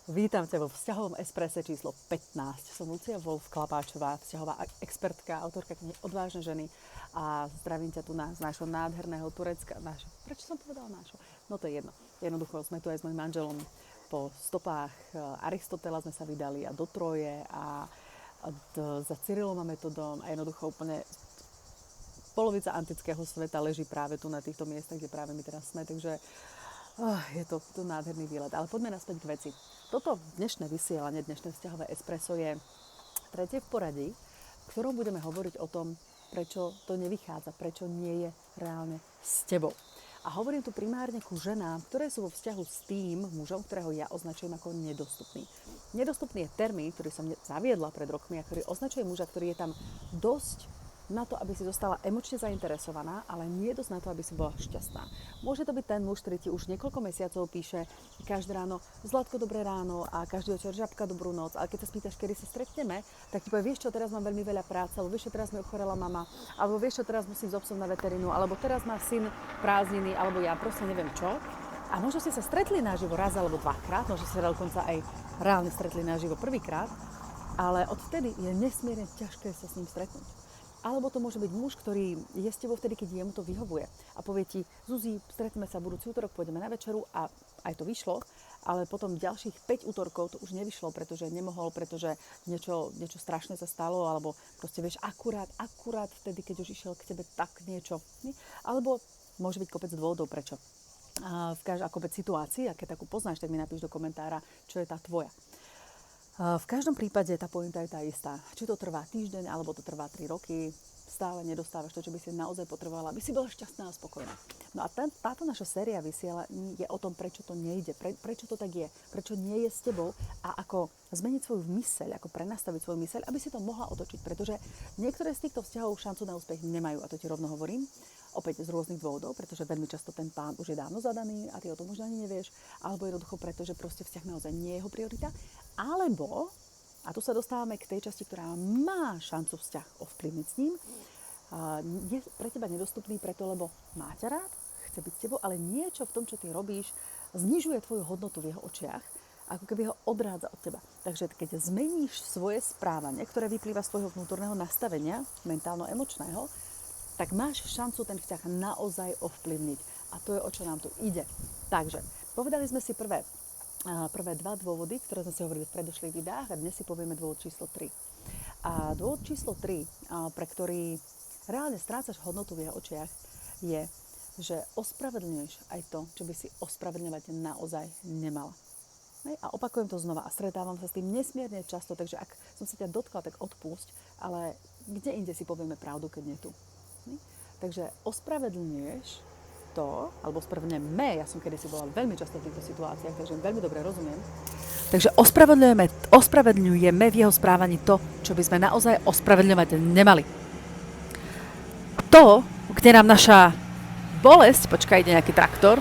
Vítam ťa vo vzťahovom esprese číslo 15. Som Lucia Wolf-Klapáčová, vzťahová expertka, autorka knihy Odvážne ženy a zdravím ťa tu z nášho nádherného Turecka. Prečo som povedala nášho? No to je jedno. Jednoducho sme tu aj s mojím manželom po stopách Aristotela sme sa vydali a do Troje a za Cyrilom a Metodom a jednoducho úplne polovica antického sveta leží práve tu na týchto miestach, kde práve my teraz sme, takže je to nádherný výlet. Ale poďme naspäť k veci. Toto dnešné vysielanie, dnešné vzťahové espresso je tretie v poradí, v ktorom budeme hovoriť o tom, prečo to nevychádza, prečo nie je reálne s tebou. A hovorím tu primárne ku ženám, ktoré sú vo vzťahu s tým mužom, ktorého ja označujem ako nedostupný. Nedostupný je termín, ktorý som zaviedla pred rokmi a ktorý označuje muža, ktorý je tam dosť na to, aby si zostala emočne zainteresovaná, ale nie dosť na to, aby si bola šťastná. Môže to byť ten muž, ktorý ti už niekoľko mesiacov píše každé ráno Zlatko, dobré ráno a každý večer Žabka, dobrú noc. Ale keď sa spýtaš, kedy sa stretneme, tak ti povie, vieš čo, teraz mám veľmi veľa práce, alebo vieš čo, teraz mi ochorela mama, alebo vieš čo, teraz musím s obsom na veterínu, alebo teraz má syn prázdniny, alebo ja proste neviem čo. A možno ste sa stretli naživo raz alebo dvakrát, možno ste sa dokonca aj reálne stretli naživo prvýkrát, ale odvtedy je nesmierne ťažké sa s ním stretnúť. Alebo to môže byť muž, ktorý je s tebou vtedy, keď jemu to vyhovuje. A povie ti, Zuzi, stretneme sa budúci útorok, pôjdeme na večeru a aj to vyšlo. Ale potom ďalších 5 útorkov to už nevyšlo, pretože nemohol, pretože niečo strašné sa stalo, alebo proste vieš, akurát vtedy, keď už išiel k tebe tak niečo. Alebo môže byť kopec dôvodov, prečo. A kopec situácií, a keď takú poznáš, tak mi napíš do komentára, čo je tá tvoja. V každom prípade tá pointa je tá istá. Či to trvá týždeň, alebo to trvá 3 roky, stále nedostávaš to, čo by si naozaj potrebovala, aby si bola šťastná a spokojná. No a táto naša séria vysiela je o tom, prečo to nejde, prečo to tak je, prečo nie je s tebou a ako zmeniť svoju myseľ, ako prenastaviť svoju myseľ, aby si to mohla otočiť, pretože niektoré z týchto vzťahov šancu na úspech nemajú a to ti rovno hovorím. Opäť z rôznych dôvodov, pretože veľmi často ten pán už je dávno zadaný a ty o tom už ani nevieš, alebo jednoducho preto, že proste vzťah naozaj nie je jeho priorita, alebo, a tu sa dostávame k tej časti, ktorá má šancu vzťah ovplyvniť s ním, je pre teba nedostupný preto, lebo má ťa rád, chce byť s tebou, ale niečo v tom, čo ty robíš, znižuje tvoju hodnotu v jeho očiach, ako keby ho odrádza od teba. Takže keď zmeníš svoje správanie, ktoré vyplýva z tvojho vnútorného nastavenia, mentálno-emočného, tak máš šancu ten vzťah naozaj ovplyvniť. A to je, o čo nám tu ide. Takže, povedali sme si prvé 2 dôvody, ktoré sme si hovorili v predošlých videách a dnes si povieme dôvod číslo 3. A dôvod číslo 3, pre ktorý reálne strácaš hodnotu v jeho očiach, je, že ospravedlňuješ aj to, čo by si ospravedlňovať naozaj nemala. A opakujem to znova a stretávam sa s tým nesmierne často, takže ak som sa ťa dotkla, tak odpúšť, ale kde inde si povieme pravdu, keď nie tu. Takže ospravedlňuješ to, alebo ospravedlňujeme, ja som kedysi bola veľmi často v týchto situáciách, takže veľmi dobre rozumiem. Takže ospravedlňujeme v jeho správaní to, čo by sme naozaj ospravedlňovať nemali. To, kde nám naša bolesť, ide nejaký traktor.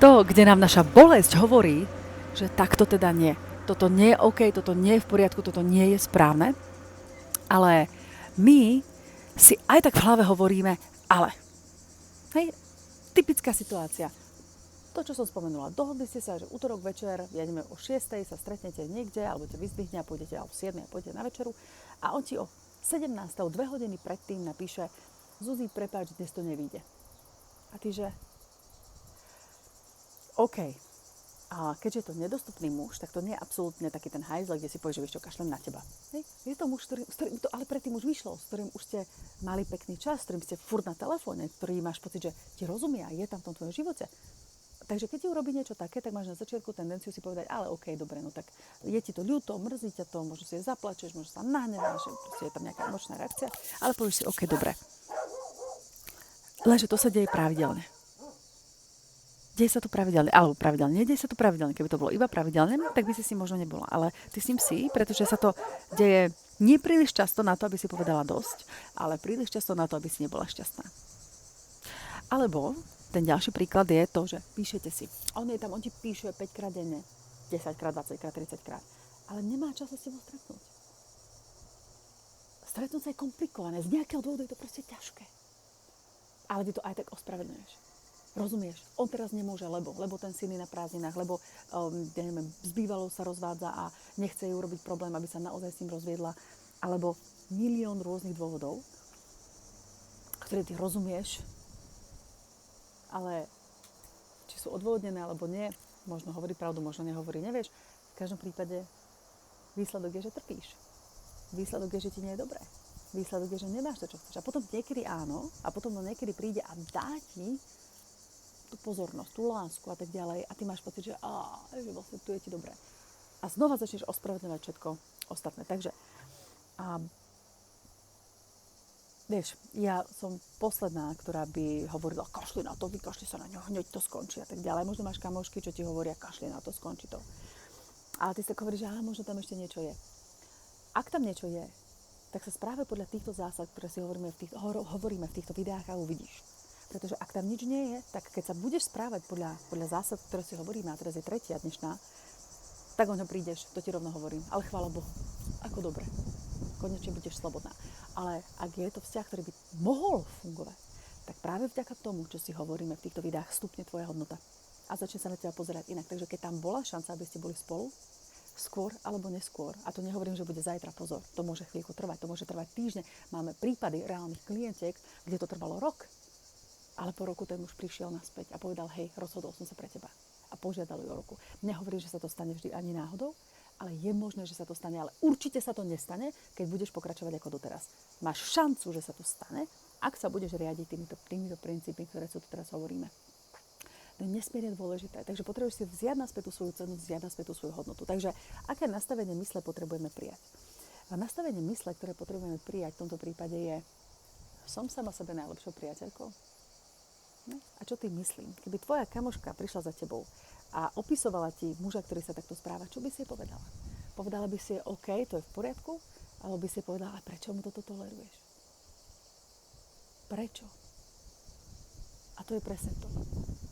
To, kde nám naša bolesť hovorí, že takto teda nie. Toto nie je OK, toto nie je v poriadku, toto nie je správne. Ale my si aj tak v hlave hovoríme, ale. Hej, typická situácia. To, čo som spomenula, dohodli ste sa, že útorok večer, jedeme o 6:00, sa stretnete niekde, alebo ťa vyzdvihne a pôjdete o 7:00 a pôjdete na večeru a on ti o 17:00, 2 hodiny predtým napíše, Zuzi, prepáč, dnes to nevíde. A ty, že OK. A keďže je to nedostupný muž, tak to nie je absolútne taký ten hajzl, kde si povieš, že vieš čo, kašlem na teba. Hej. Je to muž, s ktorým to ale predtým už vyšlo, s ktorým už ste mali pekný čas, s ktorým ste furt na telefóne, ktorý máš pocit, že ti rozumie a je tam v tom tvojom živote. Takže keď ti urobí niečo také, tak máš na začiatku tendenciu si povedať, ale OK, dobre, no tak je ti to ľúto, mrzí ťa to, možno si zaplačeš, možno sa nahneváš, proste je tam nejaká emočná reakcia, ale povieš si, OK, dobre. Lenže to sa deje pravidelne. Deje sa to pravidelne, alebo pravidelne, nedieje sa to pravidelne. Keby to bolo iba pravidelne, tak by si možno nebola. Ale ty s ním si, pretože sa to deje nie príliš často na to, aby si povedala dosť, ale príliš často na to, aby si nebola šťastná. Alebo ten ďalší príklad je to, že píšete si. On ti píše 5-krát denne, 10-krát, 20-krát, 30-krát, ale nemá čas sa s tebou stretnúť. Stretnúť sa je komplikované, z nejakého dôvodu je to proste ťažké. Ale ty to aj tak ospravedlňuješ. Rozumieš? On teraz nemôže, lebo ten syn je na prázdninách, lebo ja neviem, s bývalou sa rozvádza a nechce jej urobiť problém, aby sa naozaj s ním rozviedla. Alebo milión rôznych dôvodov, ktoré ty rozumieš, ale či sú odôvodnené alebo nie, možno hovorí pravdu, možno nehovorí, nevieš. V každom prípade výsledok je, že trpíš. Výsledok je, že ti nie je dobré. Výsledok je, že nemáš to, čo chceš. A potom niekedy áno, a potom to niekedy príde a dá ti tú pozornosť, tú lásku a tak ďalej. A ty máš pocit, že vlastne tu je ti dobré. A znova začneš ospravedlňovať všetko ostatné. Takže, vieš, ja som posledná, ktorá by hovorila, kašli na to, vykašli sa na ňo, hneď to skončí a tak ďalej. Možno máš kamošky, čo ti hovoria, kašli na to, skončí to. Ale ty si tak hovoríš, že možno tam ešte niečo je. Ak tam niečo je, tak sa správe podľa týchto zásad, ktoré si hovoríme v týchto videách a uvidíš. Pretože ak tam nič nie je, tak keď sa budeš správať podľa zásad, ktoré si hovoríme, a teraz je tretia dnešná, tak o ňo prídeš, to ti rovno hovorím. Ale chvála Bohu, ako dobre. Konečne budeš slobodná. Ale ak je to vzťah, ktorý by mohol fungovať, tak práve vďaka tomu, čo si hovoríme v týchto videách, stupne tvoja hodnota. A začne sa na teba pozerať inak. Takže keď tam bola šanca, aby ste boli spolu, skôr alebo neskôr. A to nehovorím, že bude zajtra, pozor. To môže chvíľku trvať, to môže trvať týždne. Máme prípady reálnych klientiek, kde to trvalo rok. Ale po roku ten muž prišiel naspäť a povedal, hej, rozhodol som sa pre teba. A požiadal ju o ruku. Nehovorím, že sa to stane vždy ani náhodou, ale je možné, že sa to stane. Ale určite sa to nestane, keď budeš pokračovať ako doteraz. Máš šancu, že sa to stane, ak sa budeš riadiť týmito princípmi, ktoré sú tu teraz hovoríme. To je nesmierne dôležité. Takže potrebuješ si vziať naspäť tú svoju cenu, vziať naspäť tú svoju hodnotu. Takže aké nastavenie mysle potrebujeme prijať? A nastavenie mysle, ktoré potrebujeme prijať v tomto prípade je, som sama sebe najlepšou priateľkou. A čo ty myslím? Keby tvoja kamoška prišla za tebou a opisovala ti muža, ktorý sa takto správa, čo by si jej povedala? Povedala by si jej, OK, to je v poriadku? Alebo by si jej povedala, a prečo mu toto toleruješ? Prečo? A to je presne to.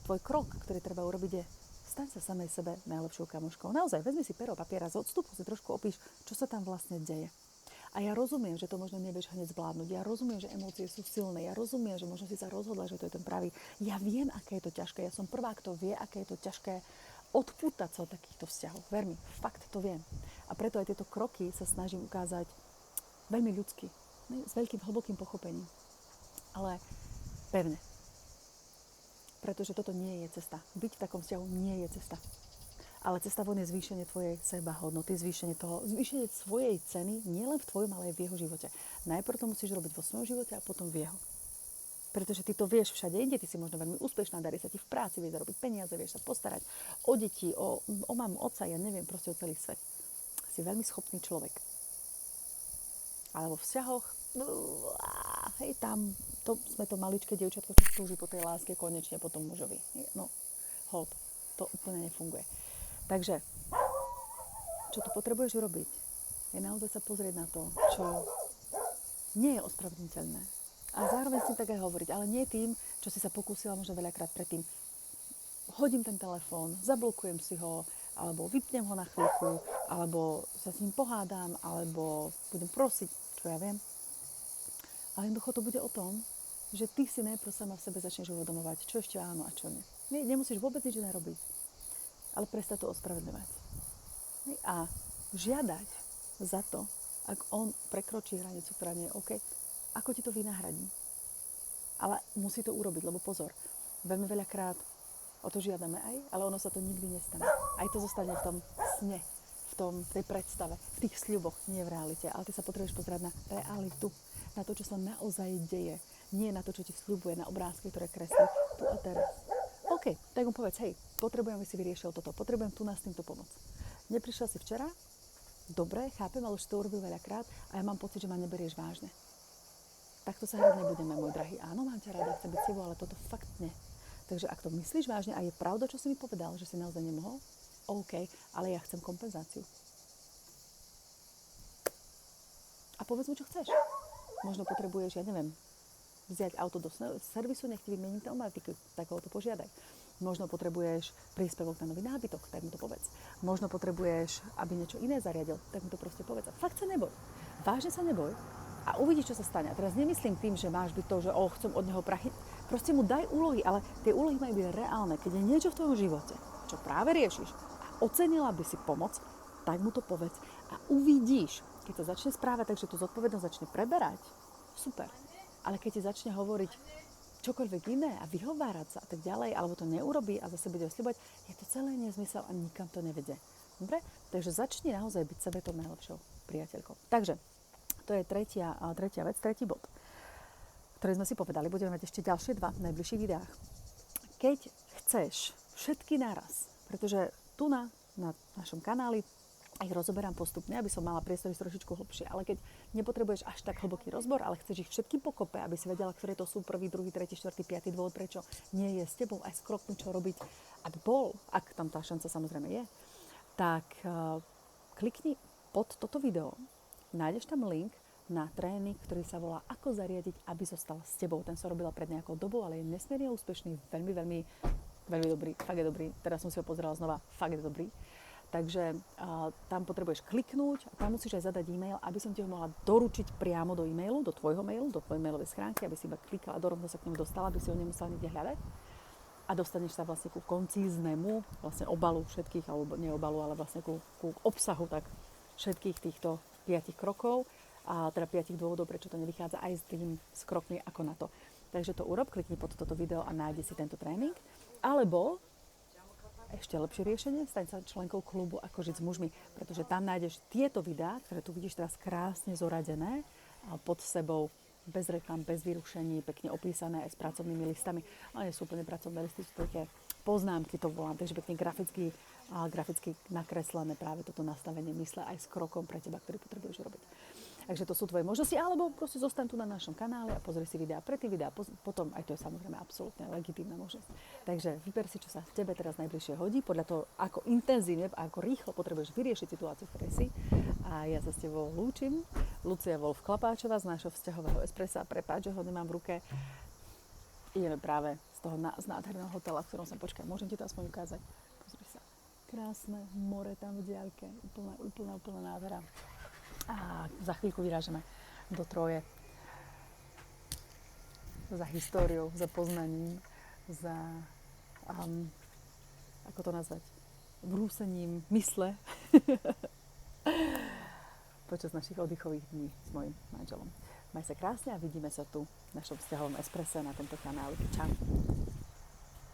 Tvoj krok, ktorý treba urobiť je, staň sa samej sebe najlepšou kamoškou. Naozaj, vezmi si pero, papiera, z odstupu si trošku opíš, čo sa tam vlastne deje. A ja rozumiem, že to možno nevieš hneď zvládnuť. Ja rozumiem, že emócie sú silné. Ja rozumiem, že možno si sa rozhodla, že to je ten pravý. Ja viem, aké je to ťažké. Ja som prvá, kto vie, aké je to ťažké odpútať sa od takýchto vzťahov. Ver mi, fakt to viem. A preto aj tieto kroky sa snažím ukázať veľmi ľudsky. S veľkým, hlbokým pochopením. Ale pevne. Pretože toto nie je cesta. Byť v takom vzťahu nie je cesta. Ale cesta von je zvýšenie tvojej sebahodnoty, zvýšenie svojej ceny, nielen v tvojom, ale aj v jeho živote. Najprv to musíš robiť vo svojom živote a potom v jeho. Pretože ty to vieš všade inde, ty si možno veľmi úspešná, darí sa ti v práci, vieš zarobiť peniaze, vieš sa postarať o deti, o mamu, otca, ja neviem, proste o celý svet. Si veľmi schopný človek. Ale vo vzťahoch, hej, tam sme to maličké dievčatko, čo túži po tej láske konečne po tom mužovi. No, hold, to úplne nefunguje. Takže, čo tu potrebuješ urobiť, je naozaj sa pozrieť na to, čo nie je ospravedlniteľné. A zároveň si tak aj hovoriť, ale nie tým, čo si sa pokúsila možno veľakrát predtým. Hodím ten telefón, zablokujem si ho, alebo vypnem ho na chvíľku, alebo sa s ním pohádam, alebo budem prosiť, čo ja viem. Ale jednoducho to bude o tom, že ty si najprv sama v sebe začneš uvedomovať, čo ešte áno a čo nie. Nemusíš vôbec nič nerobiť. Ale prestať to ospravedľovať. A žiadať za to, ak on prekročí hranicu, ktorá nie je OK, ako ti to vynahradí. Ale musí to urobiť, lebo pozor, veľmi veľakrát o to žiadame aj, ale ono sa to nikdy nestane. Aj to zostane v tom sne, v tej predstave, v tých sľuboch, nie v realite. Ale ty sa potrebuješ pozerať na realitu, na to, čo sa naozaj deje. Nie na to, čo ti sľubuje, na obrázky, ktoré kreslí tu a teraz. OK, tak mu povedz, hej, potrebujem, aby si vyriešil toto, potrebujem tu nás s týmto pomôcť. Neprišiel si včera? Dobre, chápem, ale už to urobil veľakrát a ja mám pocit, že ma neberieš vážne. Takto sa hrať nebudeme, môj drahý. Áno, mám ťa rada, chcem byť s tebou, ale toto fakt nie. Takže ak to myslíš vážne a je pravda, čo si mi povedal, že si naozaj nemohol, OK, ale ja chcem kompenzáciu. A povedz mu, čo chceš. Možno potrebuješ, ja neviem, vziať auto do servisu, nech ti vymením pneumatiku, tak ho to požiadaj. Možno potrebuješ príspevok na nový nábytok, tak mu to povedz. Možno potrebuješ, aby niečo iné zariadil, tak mu to proste povedz. A fakt sa neboj. Vážne sa neboj a uvidíš, čo sa stane. A teraz nemyslím tým, že máš byť to, že chcem od neho prachy. Proste mu daj úlohy, ale tie úlohy majú byť reálne. Keď je niečo v tvojom živote, čo práve riešiš a ocenila by si pomoc, tak mu to povedz a uvidíš, keď sa začne správať, takže tú zodpovednosť začne preberať, super. Ale keď ti začne hovoriť čokoľvek iné a vyhovárať sa a tak ďalej, alebo to neurobí a zase bude osľubovať, je to celé nezmysel a nikam to nevedie. Dobre? Takže začni naozaj byť sebe tou najlepšou priateľkou. Takže to je tretia vec, tretí bod, ktorý sme si povedali. Budeme mať ešte ďalšie dva v najbližších videách. Keď chceš všetky naraz, pretože tu na našom kanáli ich rozoberám postupne, aby som mala priestor ísť trošičku hlbšie. Ale keď nepotrebuješ až tak hlboký rozbor, ale chceš ich všetky pokope, aby si vedela, ktoré to sú prvý, druhý, tretí, štvrtý, piatý dôvod, prečo nie je s tebou, aj s krokmi, čo robiť, aby bol, ak tam tá šanca samozrejme je, tak klikni pod toto video, nájdeš tam link na tréning, ktorý sa volá Ako zariadiť, aby zostal s tebou. Ten som robila pred nejakou dobou, ale je nesmierne úspešný, veľmi dobrý, fakt je dobrý. Teraz som si ho pozerala znova, fakt je dobrý. Takže tam potrebuješ kliknúť a tam musíš aj zadať e-mail, aby som ti ho mohla doručiť priamo do e-mailu, do tvojho mailu, do tvojej mailovej schránky, aby si iba klikala a dorovno sa k nemu dostala, aby si ho nemusela nikde hľadať. A dostaneš sa vlastne ku koncíznemu vlastne obalu všetkých, alebo nie obalu, ale vlastne ku obsahu tak všetkých týchto 5 krokov a teda 5 dôvodov, prečo to nevychádza aj s krokmi ako na to. Takže to urob, klikni pod toto video a nájdi si tento tréning. Alebo ešte lepšie riešenie, staň sa členkou klubu Ako žiť s mužmi, pretože tam nájdeš tieto videá, ktoré tu vidíš teraz krásne zoradené pod sebou, bez reklam, bez vyrušení, pekne opísané aj s pracovnými listami. Ale nie sú úplne pracovné listy, sú také poznámky, to volám, takže pekne graficky nakreslené práve toto nastavenie mysle aj s krokom pre teba, ktorý potrebuješ urobiť. Takže to sú tvoje možnosti, alebo proste zostaň tu na našom kanále a pozri si videá predtým, videá potom, aj to je samozrejme absolútne legitímna možnosť. Takže vyber si, čo sa tebe teraz najbližšie hodí, podľa toho, ako intenzívne a ako rýchlo potrebuješ vyriešiť situáciu, v ktorej si. A ja sa s tebou lúčim. Lucia Wolf-Klapáčová z nášho vzťahového espressa. Prepáč, že ho nemám v ruke. Ideme práve z nádherného hotela, v ktorom som, počkaj, môžem ti to aspoň ukázať. Pozri sa. Krásne more tam v diaľke. Úplná nádhera. A za chvíľku vyrážeme do Troje. Za históriou, za poznaním, za, ako to nazvať, vrúsením mysle počas našich oddychových dní s mojím manželom. Maj sa krásne a vidíme sa tu v našom vzťahovom espresse na tomto kanáli. Čau.